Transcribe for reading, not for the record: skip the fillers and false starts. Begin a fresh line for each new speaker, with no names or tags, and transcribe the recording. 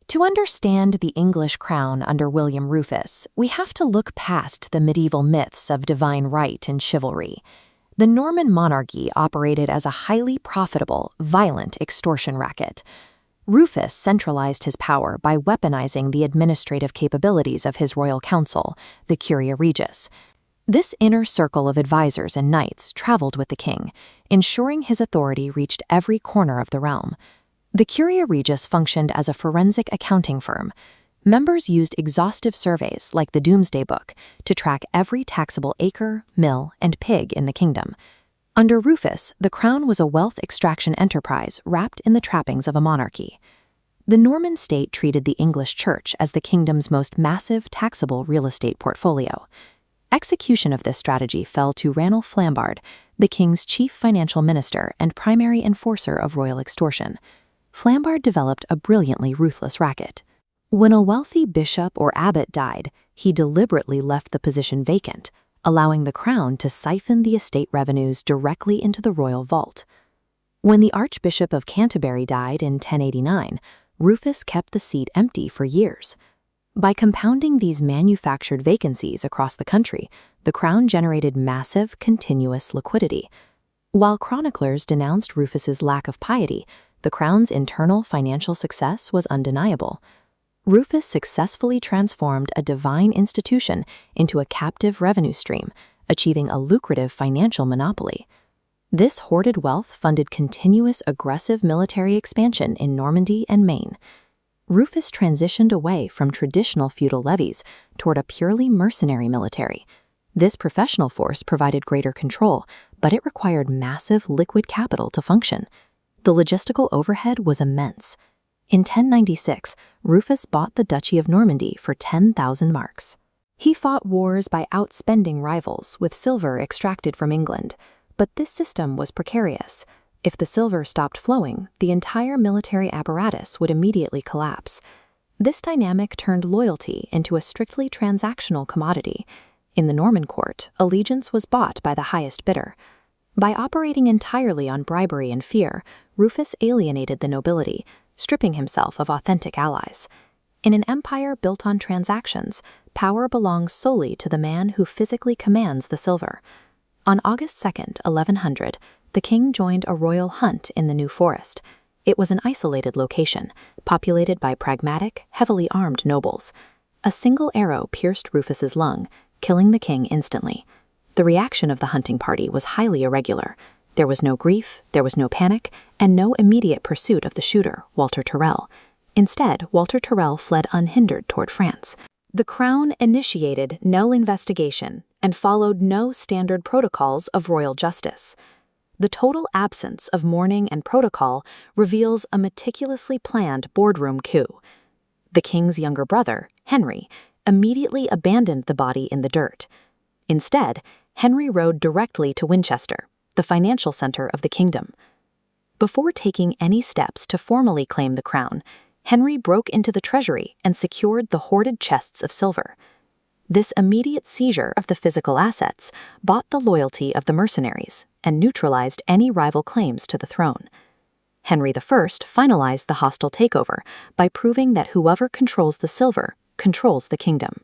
To understand the English crown under William Rufus, we have to look past the medieval myths of divine right and chivalry. The Norman monarchy operated as a highly profitable, violent extortion racket. Rufus centralized his power by weaponizing the administrative capabilities of his royal council, the Curia Regis. This inner circle of advisors and knights traveled with the king, ensuring his authority reached every corner of the realm. The Curia Regis functioned as a forensic accounting firm. Members used exhaustive surveys like the Doomsday Book to track every taxable acre, mill, and pig in the kingdom. Under Rufus, the crown was a wealth extraction enterprise wrapped in the trappings of a monarchy. The Norman state treated the English church as the kingdom's most massive taxable real estate portfolio. Execution of this strategy fell to Ranulf Flambard, the king's chief financial minister and primary enforcer of royal extortion. Flambard developed a brilliantly ruthless racket. When a wealthy bishop or abbot died, he deliberately left the position vacant, allowing the crown to siphon the estate revenues directly into the royal vault. When the Archbishop of Canterbury died in 1089, Rufus kept the seat empty for years. By compounding these manufactured vacancies across the country, the crown generated massive, continuous liquidity. While chroniclers denounced Rufus's lack of piety, the crown's internal financial success was undeniable. Rufus successfully transformed a divine institution into a captive revenue stream, achieving a lucrative financial monopoly. This hoarded wealth funded continuous aggressive military expansion in Normandy and Maine. Rufus transitioned away from traditional feudal levies toward a purely mercenary military. This professional force provided greater control, but it required massive liquid capital to function. The logistical overhead was immense. In 1096, Rufus bought the Duchy of Normandy for 10,000 marks. He fought wars by outspending rivals with silver extracted from England, but this system was precarious. If the silver stopped flowing, the entire military apparatus would immediately collapse. This dynamic turned loyalty into a strictly transactional commodity. In the Norman court, allegiance was bought by the highest bidder. By operating entirely on bribery and fear, Rufus alienated the nobility, stripping himself of authentic allies. In an empire built on transactions, power belongs solely to the man who physically commands the silver. On August 2nd, 1100, the king joined a royal hunt in the New Forest. It was an isolated location, populated by pragmatic, heavily armed nobles. A single arrow pierced Rufus's lung, killing the king instantly. The reaction of the hunting party was highly irregular. There was no grief, there was no panic, and no immediate pursuit of the shooter, Walter Tyrrell. Instead, Walter Tyrrell fled unhindered toward France. The crown initiated no investigation and followed no standard protocols of royal justice. The total absence of mourning and protocol reveals a meticulously planned boardroom coup. The king's younger brother, Henry, immediately abandoned the body in the dirt. Instead, Henry rode directly to Winchester, the financial center of the kingdom. Before taking any steps to formally claim the crown, Henry broke into the treasury and secured the hoarded chests of silver. This immediate seizure of the physical assets bought the loyalty of the mercenaries and neutralized any rival claims to the throne. Henry I finalized the hostile takeover by proving that whoever controls the silver controls the kingdom.